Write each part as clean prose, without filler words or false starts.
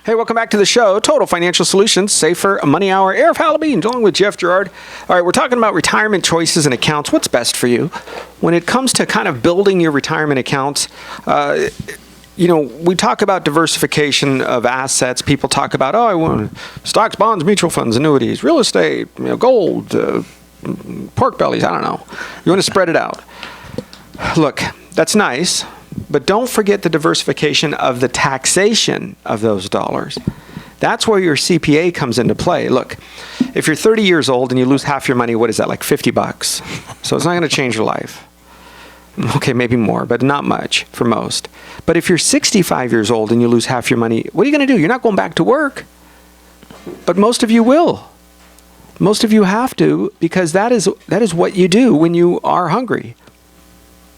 Hey, welcome back to the show. Total Financial Solutions, Safer Money Hour. Arif Halaby, and along with Jeff Gerard. All right, we're talking about retirement choices and accounts. What's best for you? When it comes to kind of building your retirement accounts, we talk about diversification of assets. People talk about, I want stocks, bonds, mutual funds, annuities, real estate, gold, pork bellies. I don't know. You want to spread it out. Look, that's nice. But don't forget the diversification of the taxation of those dollars. That's where your CPA comes into play. Look, if you're 30 years old and you lose half your money, what is that, like $50? So it's not going to change your life. Okay, maybe more, but not much for most. But if you're 65 years old and you lose half your money, what are you going to do? You're not going back to work. But most of you will. Most of you have to, because that is what you do when you are hungry.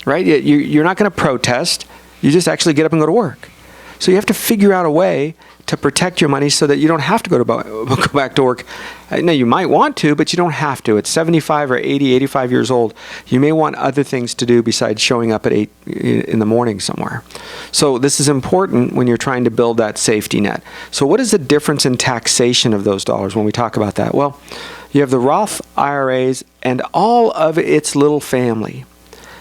Right? You're not going to protest. You just actually get up and go to work. So you have to figure out a way to protect your money so that you don't have to go back to work. Now, you might want to, but you don't have to. At 75 or 80, 85 years old, you may want other things to do besides showing up at 8 in the morning somewhere. So this is important when you're trying to build that safety net. So what is the difference in taxation of those dollars when we talk about that? Well, you have the Roth IRAs and all of its little family.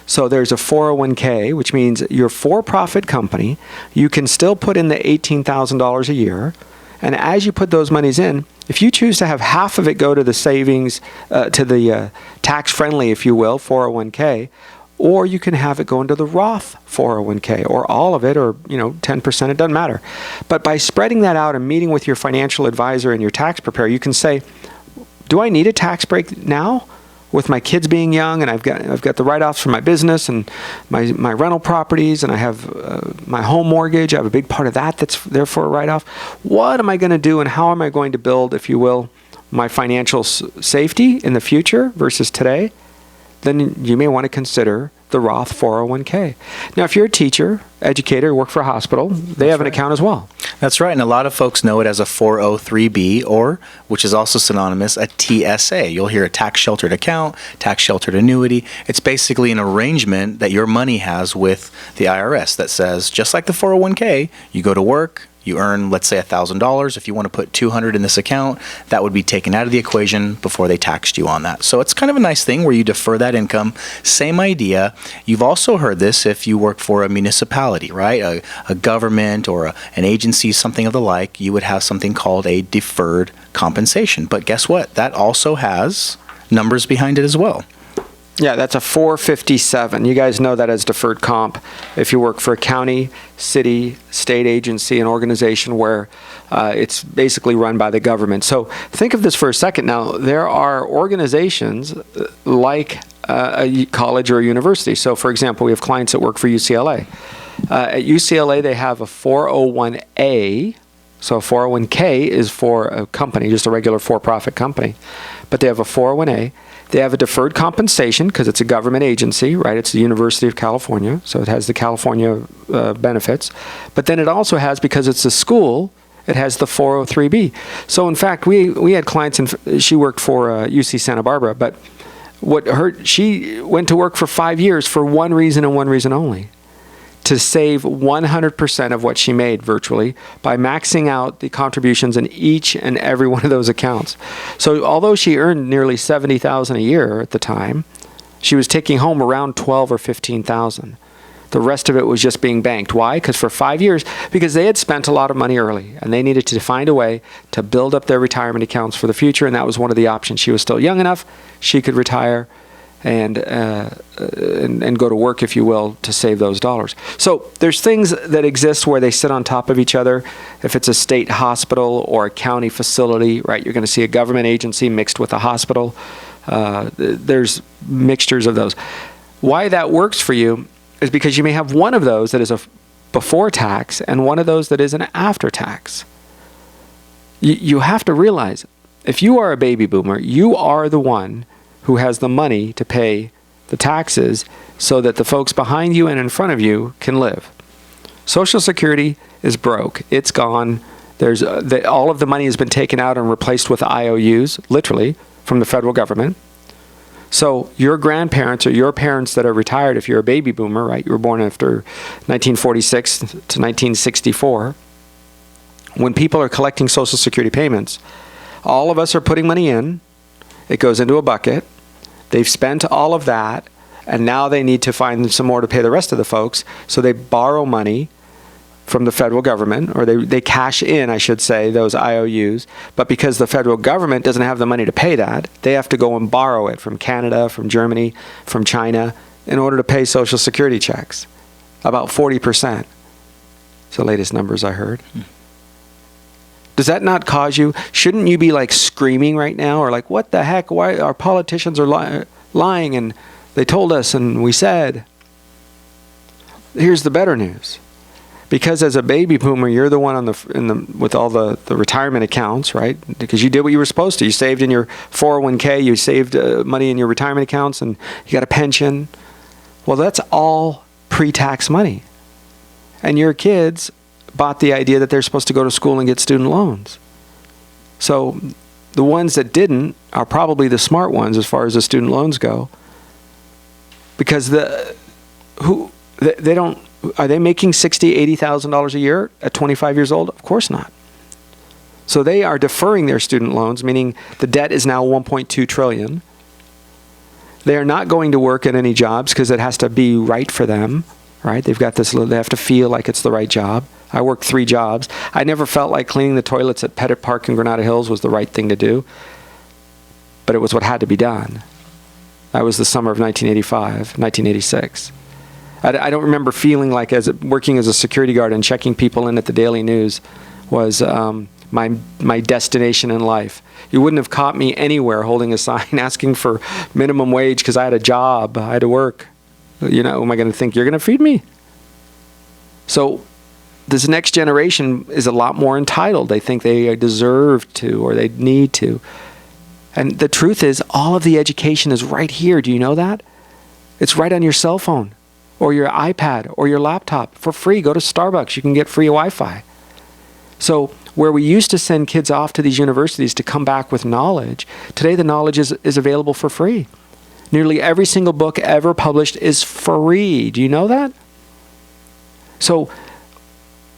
So there's a 401k, which means your for-profit company, you can still put in the $18,000 a year. And as you put those monies in, if you choose to have half of it go to the savings, to the tax-friendly, if you will, 401k, or you can have it go into the Roth 401k, or all of it, or 10%, it doesn't matter. But by spreading that out and meeting with your financial advisor and your tax preparer, you can say, do I need a tax break now? With my kids being young, and I've got the write-offs for my business and my rental properties, and I have my home mortgage. I have a big part of that's there for a write-off. What am I going to do, and how am I going to build, if you will, my financial safety in the future versus today? Then you may want to consider the Roth 401k. Now, if you're a teacher, educator, work for a hospital, they have an account as well. That's right, and a lot of folks know it as a 403b, or, which is also synonymous, a TSA. You'll hear a tax-sheltered account, tax-sheltered annuity. It's basically an arrangement that your money has with the IRS that says, just like the 401k, you go to work, you earn, let's say, $1,000. If you want to put $200 in this account, that would be taken out of the equation before they taxed you on that. So it's kind of a nice thing where you defer that income. Same idea. You've also heard this if you work for a municipality, right? A government or an agency, something of the like. You would have something called a deferred compensation. But guess what? That also has numbers behind it as well. Yeah, that's a 457. You guys know that as deferred comp. If you work for a county, city, state agency, an organization where it's basically run by the government. So think of this for a second. Now, there are organizations like a college or a university. So, for example, we have clients that work for UCLA. At UCLA, they have a 401a. So a 401k is for a company, just a regular for-profit company. But they have a 401a. They have a deferred compensation because it's a government agency, right? It's the University of California, so it has the California benefits. But then it also has, because it's a school, it has the 403b. So in fact, we had clients, and she worked for UC Santa Barbara, but she went to work for 5 years for one reason and one reason only: to save 100% of what she made virtually by maxing out the contributions in each and every one of those accounts. So although she earned nearly $70,000 a year at the time, she was taking home around $12,000 or $15,000. The rest of it was just being banked. Why? Because for 5 years, because they had spent a lot of money early and they needed to find a way to build up their retirement accounts for the future, and that was one of the options. She was still young enough, she could retire and go to work, if you will, to save those dollars. So there's things that exist where they sit on top of each other. If it's a state hospital or a county facility, right, you're going to see a government agency mixed with a hospital. There's mixtures of those. Why that works for you is because you may have one of those that is a before tax and one of those that is an after tax. You have to realize, if you are a baby boomer, you are the one who has the money to pay the taxes so that the folks behind you and in front of you can live. Social Security is broke. It's gone. All of the money has been taken out and replaced with IOUs, literally, from the federal government. So your grandparents or your parents that are retired, if you're a baby boomer, right, you were born after 1946 to 1964, when people are collecting Social Security payments, all of us are putting money in. It goes into a bucket. They've spent all of that, and now they need to find some more to pay the rest of the folks. So they borrow money from the federal government, or they cash in, I should say, those IOUs. But because the federal government doesn't have the money to pay that, they have to go and borrow it from Canada, from Germany, from China, in order to pay Social Security checks. About 40%. It's the latest numbers I heard. Does that not cause you, shouldn't you be like screaming right now, or like, what the heck, why our politicians are lying, and they told us and we said? Here's the better news. Because as a baby boomer, you're the one with all the retirement accounts, right? Because you did what you were supposed to. You saved in your 401k, you saved money in your retirement accounts, and you got a pension. Well, that's all pre-tax money. And your kids bought the idea that they're supposed to go to school and get student loans. So the ones that didn't are probably the smart ones as far as the student loans go. Because they don't. Are they making $60,000, $80,000 a year at 25 years old? Of course not. So they are deferring their student loans, meaning the debt is now $1.2 trillion. They are not going to work at any jobs because it has to be right for them, right? They've got this, they have to feel like it's the right job. I worked 3 jobs. I never felt like cleaning the toilets at Pettit Park in Granada Hills was the right thing to do, but it was what had to be done. That was the summer of 1986. I don't remember feeling like working as a security guard and checking people in at the Daily News was my destination in life. You wouldn't have caught me anywhere holding a sign asking for minimum wage because I had a job, I had to work. You know, am I going to think you're going to feed me? So this next generation is a lot more entitled. They think they deserve to, or they need to. And the truth is, all of the education is right here. Do you know that? It's right on your cell phone, or your iPad, or your laptop for free. Go to Starbucks, you can get free Wi-Fi. So where we used to send kids off to these universities to come back with knowledge, today the knowledge is available for free. Nearly every single book ever published is free. Do you know that? So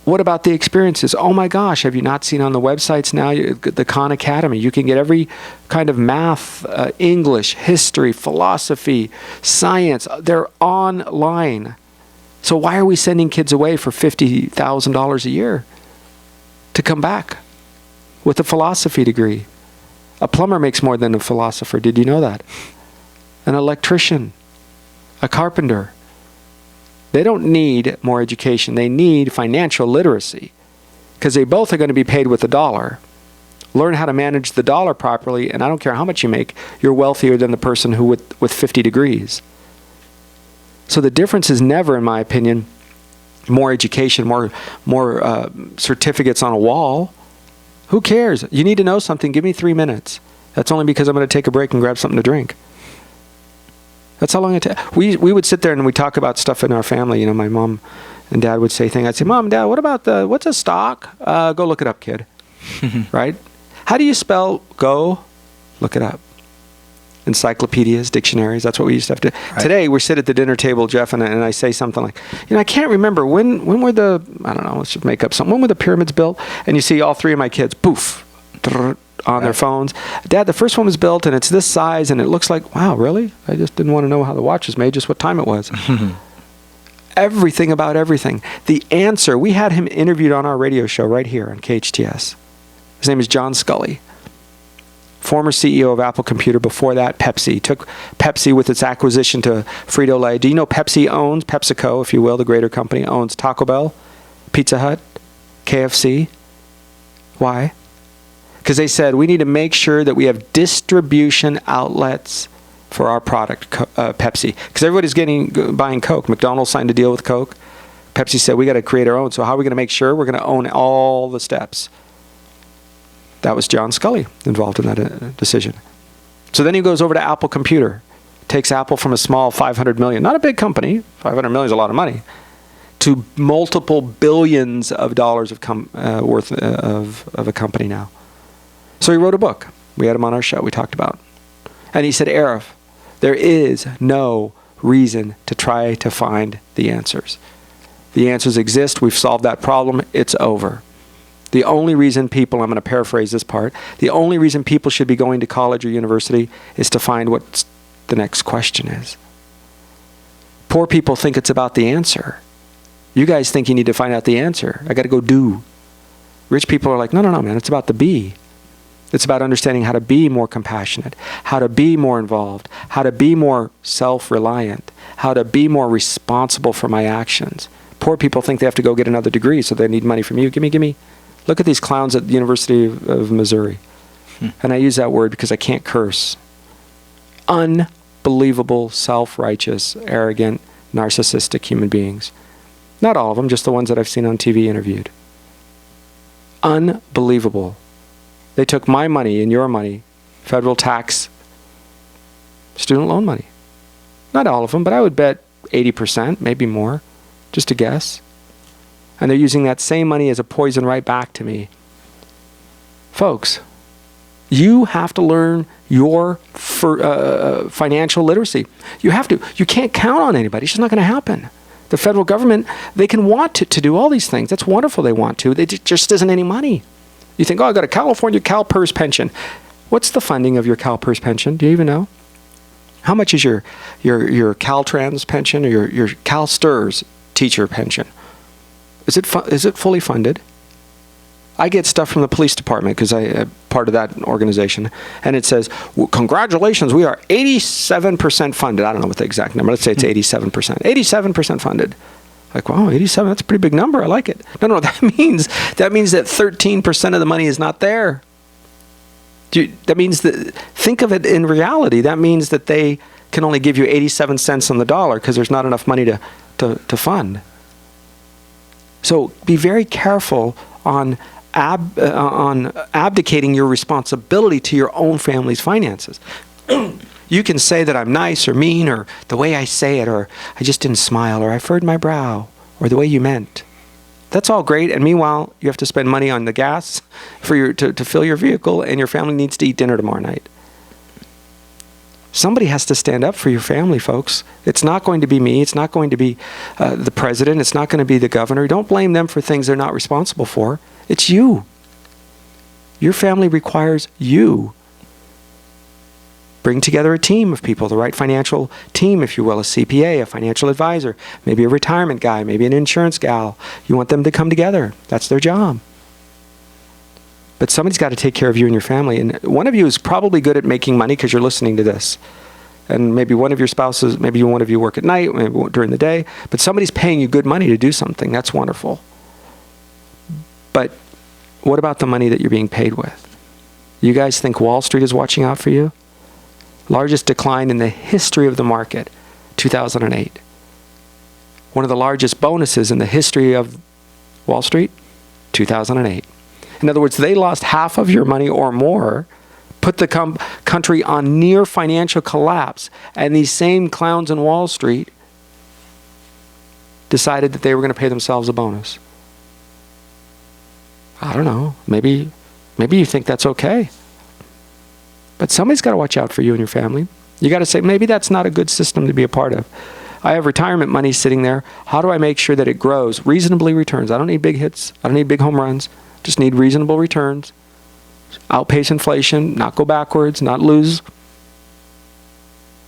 what about the experiences? Oh my gosh, have you not seen on the websites now, the Khan Academy? You can get every kind of math, English, history, philosophy, science. They're online. So why are we sending kids away for $50,000 a year to come back with a philosophy degree? A plumber makes more than a philosopher. Did you know that? An electrician, a carpenter. They don't need more education. They need financial literacy, because they both are going to be paid with the dollar. Learn how to manage the dollar properly, and I don't care how much you make, you're wealthier than the person who with 50 degrees. So the difference is never, in my opinion, more education, more certificates on a wall. Who cares? You need to know something, give me 3 minutes. That's only because I'm going to take a break and grab something to drink. That's how long it takes. We would sit there and we talk about stuff in our family. You know, my mom and dad would say things. I'd say, Mom, Dad, what's a stock? Go look it up, kid. Right? How do you spell go? Look it up. Encyclopedias, dictionaries, that's what we used to have to. Right. Today, we sit at the dinner table, Jeff, and I say something like, I can't remember, when were I don't know, let's just make up something. When were the pyramids built? And you see all 3 of my kids, poof, on their phones. Dad, the first one was built and it's this size and it looks like, wow, really? I just didn't want to know how the watch was made, just what time it was. Everything about everything. The answer, we had him interviewed on our radio show right here on KHTS. His name is John Scully, former CEO of Apple Computer. Before that, Pepsi. Took Pepsi with its acquisition to Frito-Lay. Do you know Pepsi owns, PepsiCo, if you will, the greater company, owns Taco Bell, Pizza Hut, KFC? Why? Because they said, we need to make sure that we have distribution outlets for our product, Pepsi. Because everybody's buying Coke. McDonald's signed a deal with Coke. Pepsi said, we got to create our own. So how are we going to make sure we're going to own all the steps? That was John Scully involved in that decision. So then he goes over to Apple Computer. Takes Apple from a small $500 million, not a big company, $500 million is a lot of money, to multiple billions of dollars worth of a company now. So he wrote a book. We had him on our show. We talked about it. And he said, Arif, there is no reason to try to find the answers. The answers exist. We've solved that problem. It's over. The only reason people, I'm going to paraphrase this part, the only reason people should be going to college or university is to find what the next question is. Poor people think it's about the answer. You guys think you need to find out the answer. I got to go do. Rich people are like, no, man, it's about the be. It's about understanding how to be more compassionate, how to be more involved, how to be more self-reliant, how to be more responsible for my actions. Poor people think they have to go get another degree, so they need money from you. Gimme. Look at these clowns at the University of Missouri. And I use that word because I can't curse. Unbelievable, self-righteous, arrogant, narcissistic human beings. Not all of them, just the ones that I've seen on TV interviewed. Unbelievable. They took my money and your money, federal tax, student loan money. Not all of them, but I would bet 80%, maybe more, just a guess. And they're using that same money as a poison right back to me. Folks, you have to learn your financial literacy. You have to. You can't count on anybody. It's just not going to happen. The federal government, they can want to do all these things. That's wonderful they want to. There just isn't any money. You think, I got a California CalPERS pension. What's the funding of your CalPERS pension? Do you even know? How much is your Caltrans pension or your CalSTRS teacher pension? Is it fully funded? I get stuff from the police department because I'm part of that organization, and it says, well, congratulations, we are 87% funded. I don't know what the exact number. Let's say it's 87%. 87% funded. Like, wow, 87, that's a pretty big number. I like it. No, that means that 13% of the money is not there. That means that, think of it in reality. That means that they can only give you 87 cents on the dollar because there's not enough money to fund. So be very careful on abdicating your responsibility to your own family's finances. You can say that I'm nice or mean or the way I say it or I just didn't smile or I furrowed my brow or the way you meant. That's all great, and meanwhile, you have to spend money on the gas for to fill your vehicle, and your family needs to eat dinner tomorrow night. Somebody has to stand up for your family, folks. It's not going to be me. It's not going to be the president. It's not going to be the governor. Don't blame them for things they're not responsible for. It's you. Your family requires you. Bring together a team of people, the right financial team, if you will, a CPA, a financial advisor, maybe a retirement guy, maybe an insurance gal. You want them to come together. That's their job. But somebody's got to take care of you and your family. And one of you is probably good at making money because you're listening to this. And maybe one of your spouses, maybe one of you work at night, maybe during the day. But somebody's paying you good money to do something. That's wonderful. But what about the money that you're being paid with? You guys think Wall Street is watching out for you? Largest decline in the history of the market, 2008. One of the largest bonuses in the history of Wall Street, 2008. In other words, they lost half of your money or more, put the country on near financial collapse, and these same clowns in Wall Street decided that they were going to pay themselves a bonus. I don't know. Maybe you think that's okay. But somebody's got to watch out for you and your family. You got to say, maybe that's not a good system to be a part of. I have retirement money sitting there. How do I make sure that it grows? Reasonably returns. I don't need big hits. I don't need big home runs. Just need reasonable returns. Outpace inflation, not go backwards, not lose.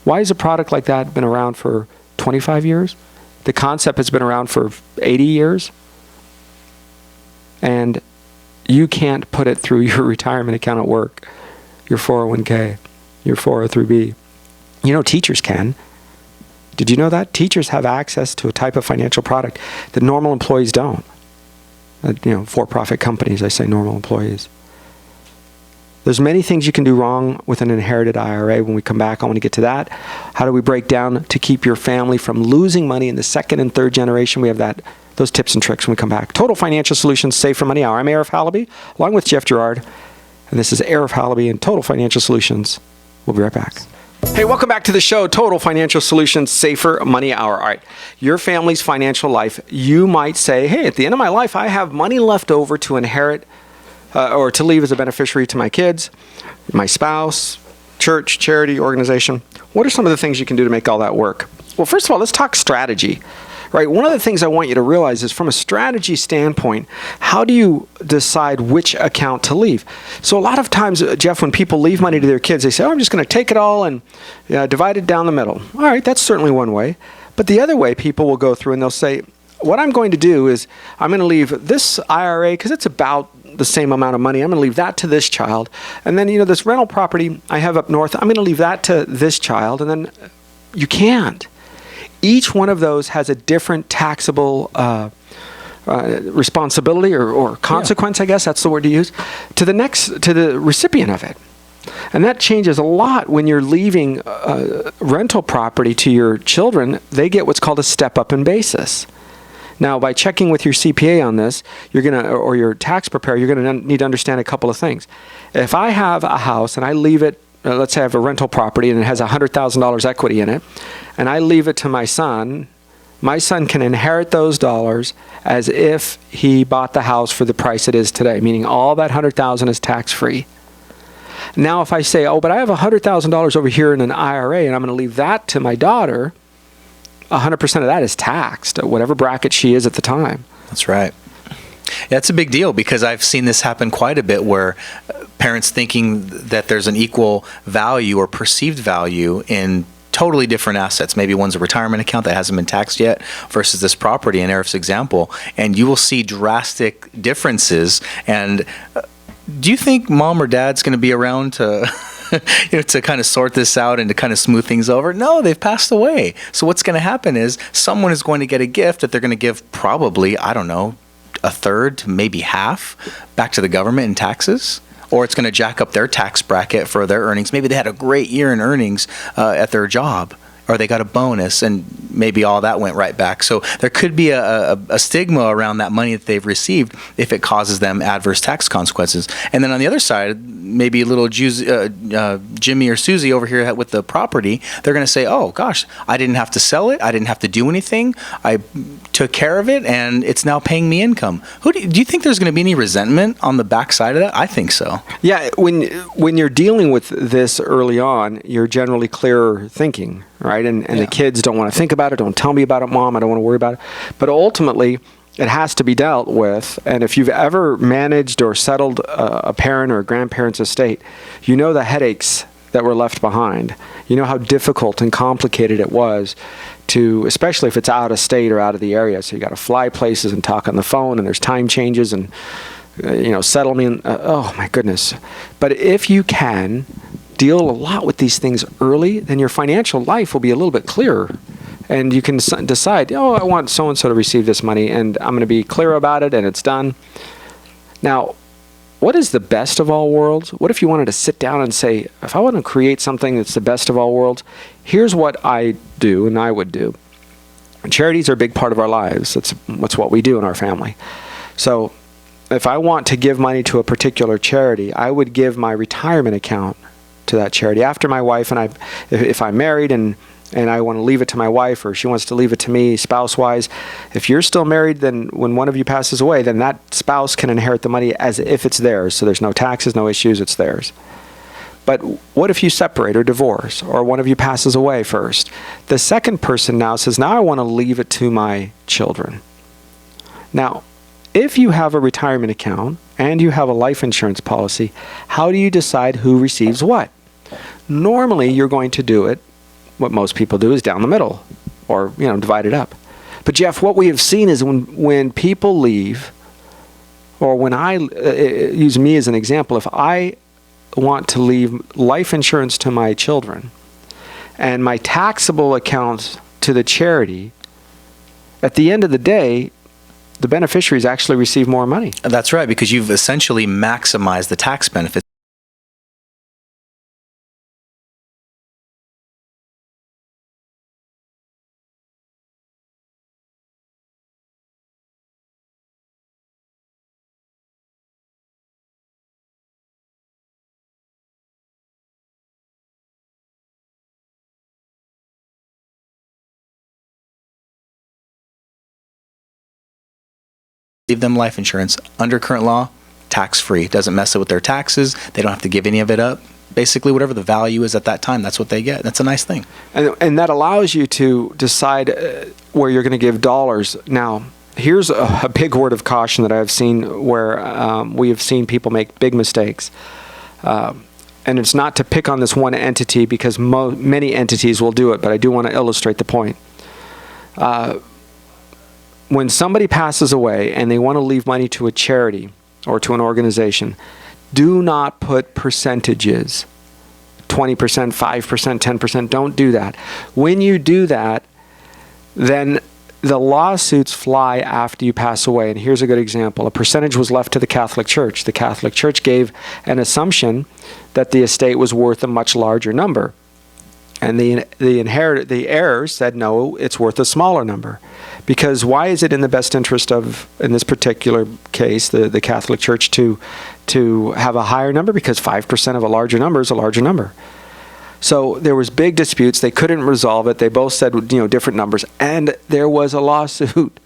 Why has a product like that been around for 25 years? The concept has been around for 80 years. And you can't put it through your retirement account at work, your 401k, your 403b. You know, teachers can. Did you know that? Teachers have access to a type of financial product that normal employees don't. For-profit companies, I say normal employees. There's many things you can do wrong with an inherited IRA. When we come back, I want to get to that. How do we break down to keep your family from losing money in the second and third generation? We have those tips and tricks when we come back. Total Financial Solutions, Safer Money Hour. I'm Arif Halaby, along with Jeff Gerard. And this is Arif Halaby and Total Financial Solutions. We'll be right back. Hey, welcome back to the show, Total Financial Solutions, Safer Money Hour. All right, your family's financial life, you might say, hey, at the end of my life, I have money left over to inherit or to leave as a beneficiary to my kids, my spouse, church, charity, organization. What are some of the things you can do to make all that work? Well, first of all, let's talk strategy. right? One of the things I want you to realize is from a strategy standpoint, how do you decide which account to leave? So a lot of times, Jeff, when people leave money to their kids, they say, oh, I'm just going to take it all and divide it down the middle. All right, that's certainly one way. But the other way people will go through and they'll say, what I'm going to do is I'm going to leave this IRA, because it's about the same amount of money. I'm going to leave that to this child. And then, this rental property I have up north, I'm going to leave that to this child. And then you can't. Each one of those has a different taxable responsibility or consequence, I guess that's the word to use, to the recipient of it. And that changes a lot when you're leaving rental property to your children. They get what's called a step up in basis. Now, by checking with your CPA on this, or your tax preparer, you're going to need to understand a couple of things. If I have a house and I leave it, let's say I have a rental property and it has $100,000 equity in it, and I leave it to my son can inherit those dollars as if he bought the house for the price it is today, meaning all that $100,000 is tax-free. Now, if I say, oh, but I have $100,000 over here in an IRA and I'm going to leave that to my daughter, 100% of that is taxed at whatever bracket she is at the time. That's right. Yeah, it's a big deal because I've seen this happen quite a bit where parents thinking that there's an equal value or perceived value in totally different assets. Maybe one's a retirement account that hasn't been taxed yet versus this property in Arif's example. And you will see drastic differences. And do you think mom or dad's going to be around to to kind of sort this out and to kind of smooth things over? No, they've passed away. So what's going to happen is someone is going to get a gift that they're going to give probably, I don't know, a third to maybe half back to the government in taxes. Or it's going to jack up their tax bracket for their earnings. Maybe they had a great year in earnings at their job, or they got a bonus and maybe all that went right back. So there could be a stigma around that money that they've received if it causes them adverse tax consequences. And then on the other side, maybe a little Jimmy or Susie over here with the property, they're going to say, oh gosh, I didn't have to sell it. I didn't have to do anything. I took care of it and it's now paying me income. Do you think there's going to be any resentment on the backside of that? I think so. Yeah, when you're dealing with this early on, you're generally clearer thinking, right? And the kids don't want to think about it. Don't tell me about it, Mom. I don't want to worry about it. But ultimately, it has to be dealt with. And if you've ever managed or settled a parent or a grandparent's estate, you know the headaches that were left behind. You know how difficult and complicated it was to, especially if it's out of state or out of the area. So you got to fly places and talk on the phone, and there's time changes and settlement. Oh my goodness. But if you can deal a lot with these things early, then your financial life will be a little bit clearer. And you can decide, oh, I want so-and-so to receive this money, and I'm going to be clear about it, and it's done. Now, what is the best of all worlds? What if you wanted to sit down and say, if I want to create something that's the best of all worlds, here's what I do and I would do. Charities are a big part of our lives. That's what we do in our family. So if I want to give money to a particular charity, I would give my retirement account to that charity. After my wife and I, if I'm married and I want to leave it to my wife, or she wants to leave it to me spouse-wise, if you're still married, then when one of you passes away, then that spouse can inherit the money as if it's theirs. So there's no taxes, no issues, it's theirs. But what if you separate or divorce, or one of you passes away first? The second person now says, now I want to leave it to my children. Now, if you have a retirement account and you have a life insurance policy, how do you decide who receives what? Normally, you're going to do it, what most people do is down the middle, or divide it up. But Jeff, what we have seen is when people leave, or when I use me as an example, if I want to leave life insurance to my children and my taxable accounts to the charity, at the end of the day, the beneficiaries actually receive more money. That's right, because you've essentially maximized the tax benefits. Leave them life insurance under current law, tax-free. Doesn't mess it with their taxes. They don't have to give any of it up. basically whatever the value is at that time. That's what they get. That's a nice thing. And that allows you to decide where you're going to give dollars. Now, here's a big word of caution that I've seen where we have seen people make big mistakes. And it's not to pick on this one entity because many entities will do it, but I do want to illustrate the point. When somebody passes away and they want to leave money to a charity or to an organization, do not put percentages, 20%, 5%, 10%. Don't do that. When you do that, then the lawsuits fly after you pass away. And here's a good example. A percentage was left to the Catholic Church. The Catholic Church gave an assumption that the estate was worth a much larger number. And the heirs said, no, it's worth a smaller number. Because why is it in the best interest of, in this particular case, the Catholic Church to have a higher number? Because 5% of a larger number is a larger number. So there was big disputes. They couldn't resolve it. They both said, different numbers. And there was a lawsuit.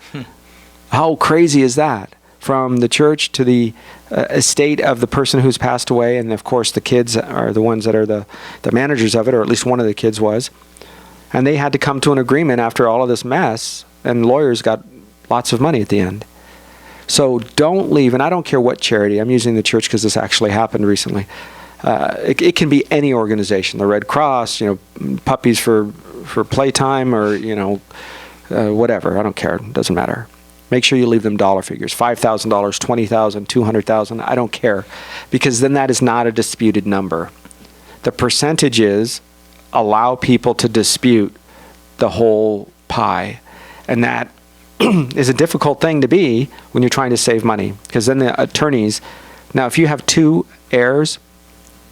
How crazy is that? From the church to the estate of the person who's passed away. And of course, the kids are the ones that are the managers of it, or at least one of the kids was. And they had to come to an agreement after all of this mess. And lawyers got lots of money at the end. So don't leave. And I don't care what charity. I'm using the church because this actually happened recently. It can be any organization, the Red Cross, puppies for playtime, or whatever. I don't care. It doesn't matter. Make sure you leave them dollar figures: $5,000, $20,000, $200,000. I don't care, because then that is not a disputed number. The percentages allow people to dispute the whole pie, and that is a difficult thing to be when you're trying to save money, because then the attorneys. Now, if you have two heirs,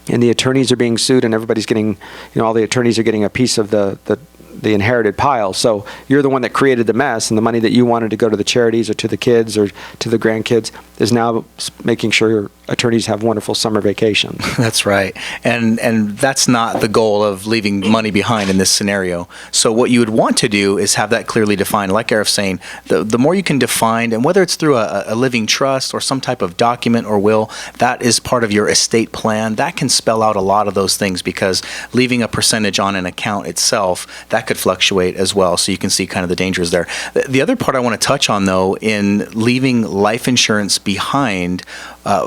and the attorneys are being sued, and everybody's getting, all the attorneys are getting a piece of the inherited pile. So you're the one that created the mess, and the money that you wanted to go to the charities or to the kids or to the grandkids is now making sure your attorneys have wonderful summer vacations. That's right. And that's not the goal of leaving money behind in this scenario. So what you would want to do is have that clearly defined. Like Arif's saying, the more you can define, and whether it's through a living trust or some type of document or will, that is part of your estate plan. That can spell out a lot of those things, because leaving a percentage on an account itself, that could fluctuate as well. So you can see kind of the dangers there. The other part I want to touch on, though, in leaving life insurance behind,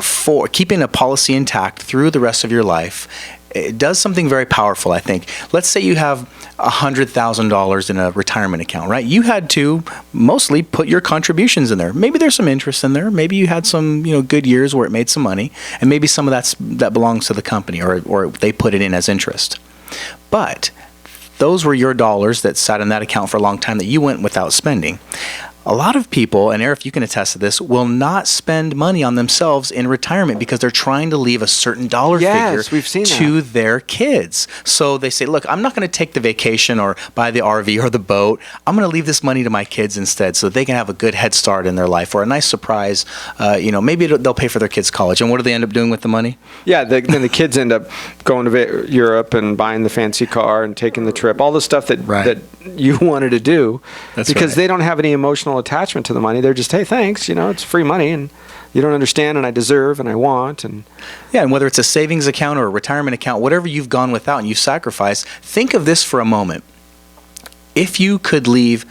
for keeping a policy intact through the rest of your life, it does something very powerful, I think. Let's say you have $100,000 in a retirement account, right? You had to mostly put your contributions in there. Maybe there's some interest in there. Maybe you had some, good years where it made some money, and maybe some of that belongs to the company, or they put it in as interest. But those were your dollars that sat in that account for a long time that you went without spending. A lot of people, and Arif, you can attest to this, will not spend money on themselves in retirement because they're trying to leave a certain dollar figure to their kids. So they say, look, I'm not going to take the vacation or buy the RV or the boat. I'm going to leave this money to my kids instead, so they can have a good head start in their life, or a nice surprise. Maybe they'll pay for their kids' college. And what do they end up doing with the money? Yeah, then the kids end up going to Europe and buying the fancy car and taking the trip, all the stuff that you wanted to do. That's because right. They don't have any emotional attachment to the money. They're just, hey, thanks, it's free money, and you don't understand, and I deserve, and I want. And whether it's a savings account or a retirement account, whatever you've gone without and you've sacrificed, think of this for a moment. If you could leave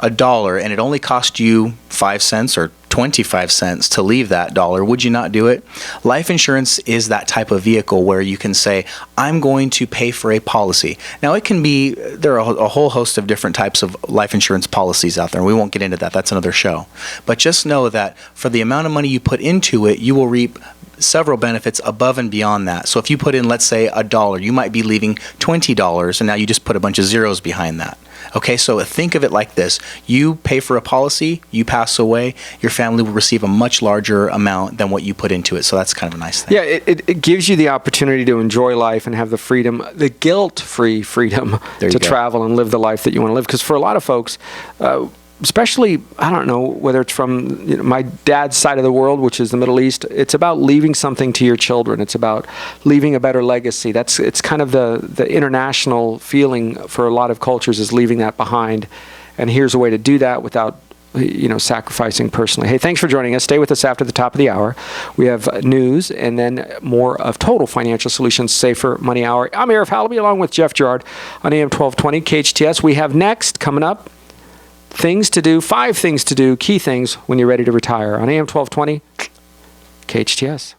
$1 and it only cost you 5 cents or 25 cents to leave that dollar, would you not do it? Life insurance is that type of vehicle where you can say, I'm going to pay for a policy. Now, it can be, there are a whole host of different types of life insurance policies out there, and we won't get into that. That's another show. But just know that for the amount of money you put into it, you will reap several benefits above and beyond that. So if you put in, let's say, $1, you might be leaving $20, and now you just put a bunch of zeros behind that. Okay, so think of it like this. You pay for a policy, you pass away, your family will receive a much larger amount than what you put into it. So that's kind of a nice thing. Yeah, it gives you the opportunity to enjoy life and have the freedom, the guilt-free freedom to travel and live the life that you want to live. Because for a lot of folks, especially, I don't know whether it's from my dad's side of the world, which is the Middle East, it's about leaving something to your children. It's about leaving a better legacy. It's kind of the international feeling for a lot of cultures, is leaving that behind. And here's a way to do that without sacrificing personally. Hey, thanks for joining us. Stay with us after the top of the hour. We have news and then more of Total Financial Solutions Safer Money Hour. I'm Arif Halaby along with Jeff Gerard on AM 1220 KHTS. We have next coming up things to do, 5 things to do, key things when you're ready to retire on AM 1220 KHTS.